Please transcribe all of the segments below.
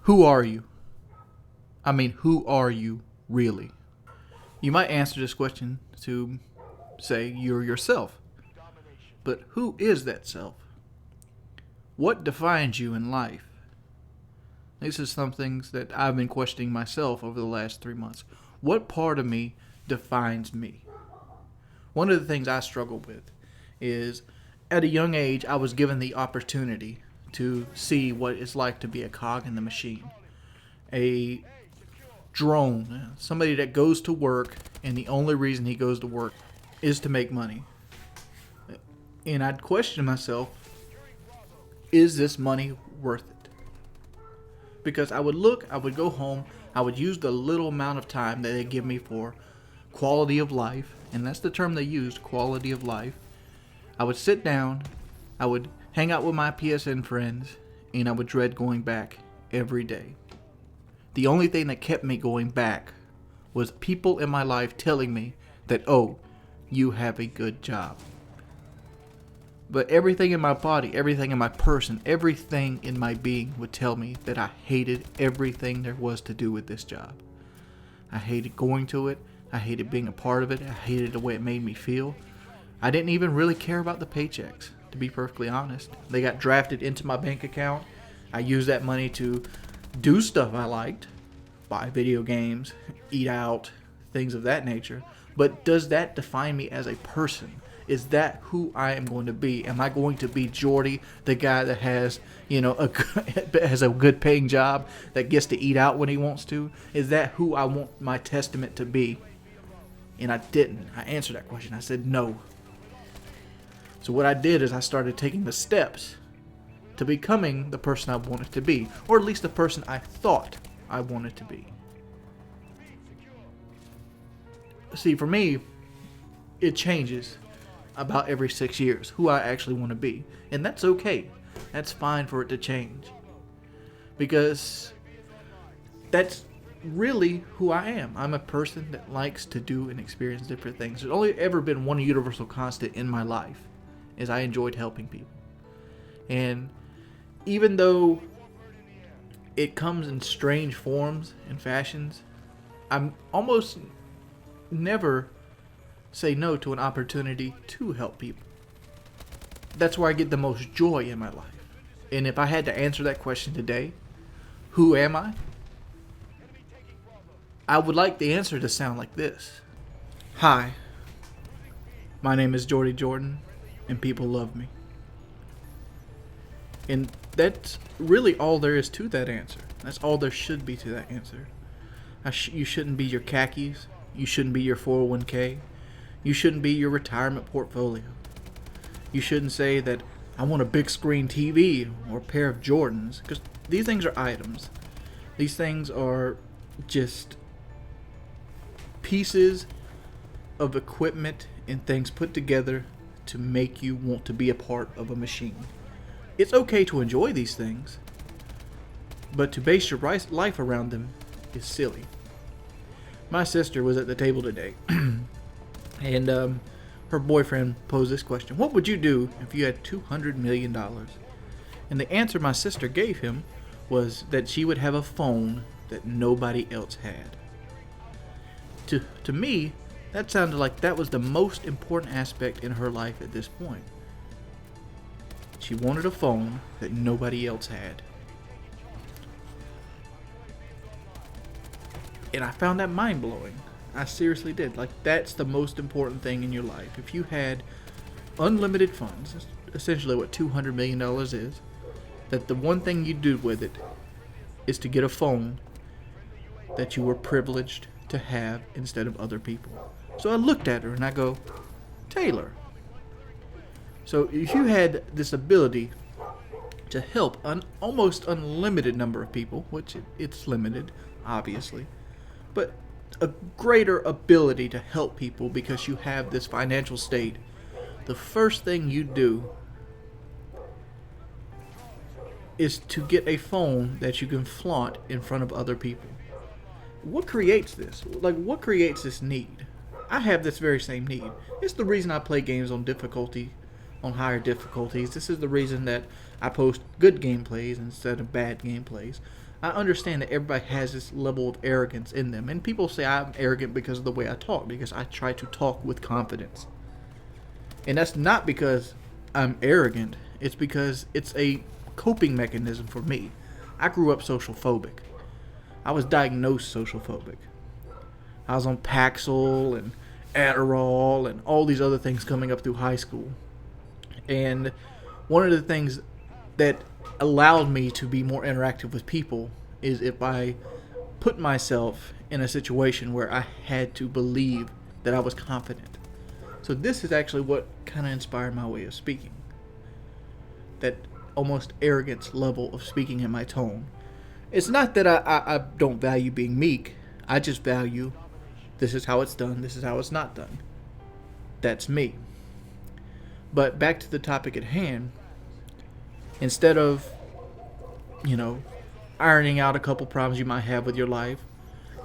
Who are you? I mean, who are you really? You might answer this question to say you're yourself. But who is that self? What defines you in life? These are some things that I've been questioning myself over the last 3 months. What part of me defines me? One of the things I struggle with is at a young age, I was given the opportunity to see what it's like to be a cog in the machine. A drone, somebody that goes to work, and the only reason he goes to work is to make money. And I'd question myself, is this money worth it? Because I would go home, I would use the little amount of time that they give me for quality of life, and that's the term they used, quality of life. I would sit down, I would hang out with my PSN friends, and I would dread going back every day. The only thing that kept me going back was people in my life telling me that, oh, you have a good job. But everything in my body, everything in my person, everything in my being would tell me that I hated everything there was to do with this job. I hated going to it. I hated being a part of it. I hated the way it made me feel. I didn't even really care about the paychecks, to be perfectly honest. They got drafted into my bank account. I used that money to do stuff I liked, buy video games, eat out, things of that nature. But does that define me as a person? Is that who I am going to be? Am I going to be Jordy, the guy that has, has a good paying job, that gets to eat out when he wants to? Is that who I want my testament to be? And I didn't. I answered that question. I said no. So what I did is I started taking the steps to becoming the person I wanted to be, or at least the person I thought I wanted to be. See, for me, it changes about every 6 years, who I actually want to be. And that's okay. That's fine for it to change. Because that's really who I am. I'm a person that likes to do and experience different things. There's only ever been one universal constant in my life, is I enjoyed helping people. And even though it comes in strange forms and fashions, I'm almost never say no to an opportunity to help people. That's where I get the most joy in my life. And if I had to answer that question today, who am I? I would like the answer to sound like this. Hi, my name is Jordy Jordan, and people love me. And that's really all there is to that answer. That's all there should be to that answer. You shouldn't be your khakis. You shouldn't be your 401k. You shouldn't be your retirement portfolio. You shouldn't say that I want a big screen TV or a pair of Jordans, because these things are items. These things are just pieces of equipment and things put together to make you want to be a part of a machine. It's okay to enjoy these things, but to base your life around them is silly. My sister was at the table today, and her boyfriend posed this question: what would you do if you had $200 million? And the answer my sister gave him was that she would have a phone that nobody else had. To me, that sounded like that was the most important aspect in her life at this point. She wanted a phone that nobody else had. And I found that mind-blowing. I seriously did. Like, that's the most important thing in your life. If you had unlimited funds, that's essentially what $200 million is, that the one thing you do with it is to get a phone that you were privileged to have instead of other people. So I looked at her and I go, Taylor, so if you had this ability to help an almost unlimited number of people, which it's limited, obviously, but a greater ability to help people because you have this financial state, the first thing you do is to get a phone that you can flaunt in front of other people. What creates this? Like, what creates this need? I have this very same need. It's the reason I play games on higher difficulties. This is the reason that I post good gameplays instead of bad gameplays. I understand that everybody has this level of arrogance in them. And people say I'm arrogant because of the way I talk, because I try to talk with confidence. And that's not because I'm arrogant. It's because it's a coping mechanism for me. I grew up social phobic. I was diagnosed social phobic. I was on Paxil and Adderall and all these other things coming up through high school. And one of the things that allowed me to be more interactive with people is if I put myself in a situation where I had to believe that I was confident. So this is actually what kind of inspired my way of speaking. That almost arrogance level of speaking in my tone. It's not that I don't value being meek. I just value this is how it's done, this is how it's not done. That's me. But back to the topic at hand, instead of, ironing out a couple problems you might have with your life,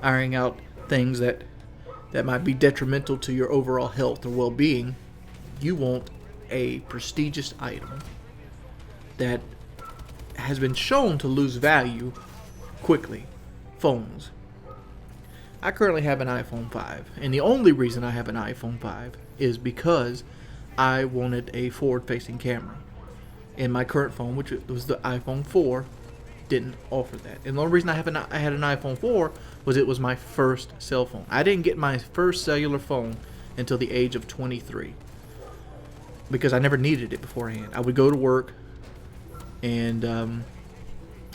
ironing out things that might be detrimental to your overall health or well-being, you want a prestigious item that has been shown to lose value quickly. Phones. I currently have an iPhone 5, and the only reason I have an iPhone 5 is because I wanted a forward-facing camera. And my current phone, which was the iPhone 4, didn't offer that. And the only reason I had an iPhone 4 was it was my first cell phone. I didn't get my first cellular phone until the age of 23 because I never needed it beforehand. I would go to work, and then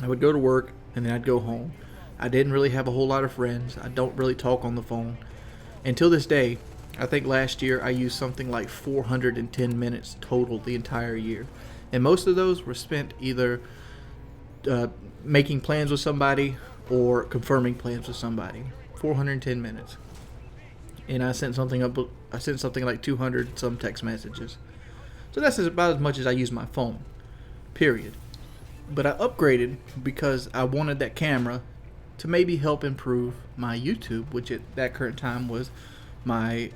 I'd go home. I didn't really have a whole lot of friends. I don't really talk on the phone. Until this day, I think last year I used something like 410 minutes total the entire year. And most of those were spent either making plans with somebody or confirming plans with somebody. 410 minutes. And I sent something like 200 some text messages. So that's about as much as I use my phone. Period. But I upgraded because I wanted that camera to maybe help improve my YouTube, which at that current time was my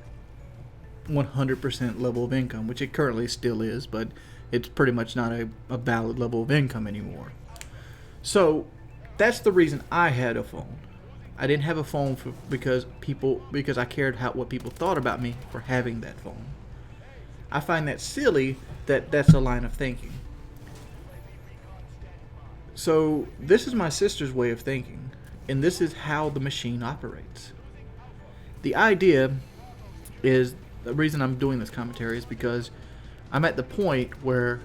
100% level of income, which it currently still is, but it's pretty much not a valid level of income anymore. So that's the reason I had a phone. I didn't have a phone because I cared what people thought about me for having that phone. I find that silly that that's a line of thinking. So this is my sister's way of thinking, and this is how the machine operates. The idea is, the reason I'm doing this commentary is because I'm at the point where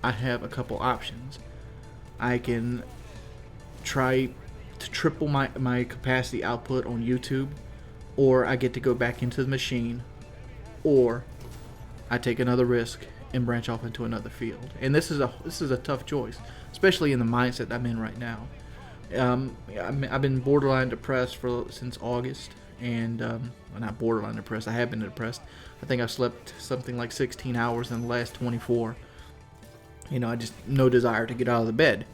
I have a couple options. I can try to triple my capacity output on YouTube, or I get to go back into the machine, or I take another risk and branch off into another field. And this is a tough choice, especially in the mindset I'm in right now. I've been borderline depressed since August, and not borderline depressed. I have been depressed. I think I've slept something like 16 hours in the last 24. I just no desire to get out of the bed,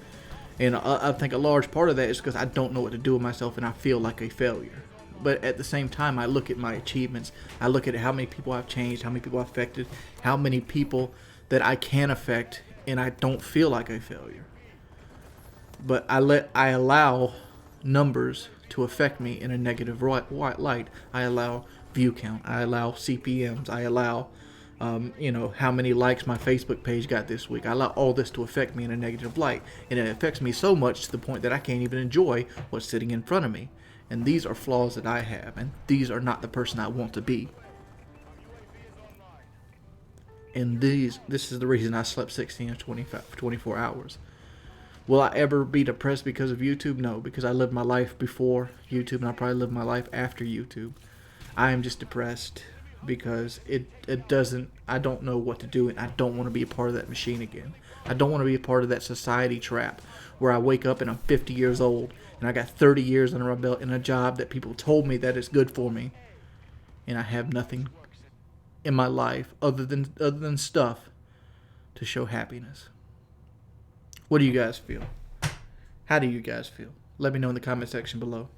and I think a large part of that is because I don't know what to do with myself, and I feel like a failure. But at the same time, I look at my achievements. I look at how many people I've changed, how many people I've affected, how many people that I can affect, and I don't feel like a failure. But I allow numbers to affect me in a negative light. I allow view count. I allow CPMs. I allow, how many likes my Facebook page got this week. I allow all this to affect me in a negative light, and it affects me so much to the point that I can't even enjoy what's sitting in front of me. And these are flaws that I have, and these are not the person I want to be. And this is the reason I slept 16 or 24 hours. Will I ever be depressed because of YouTube? No, because I lived my life before YouTube, and I'll probably live my life after YouTube. I am just depressed because I don't know what to do, and I don't want to be a part of that machine again. I don't want to be a part of that society trap where I wake up and I'm 50 years old, and I got 30 years under my belt in a job that people told me that is good for me, and I have nothing in my life other than stuff to show happiness. What do you guys feel? How do you guys feel? Let me know in the comment section below.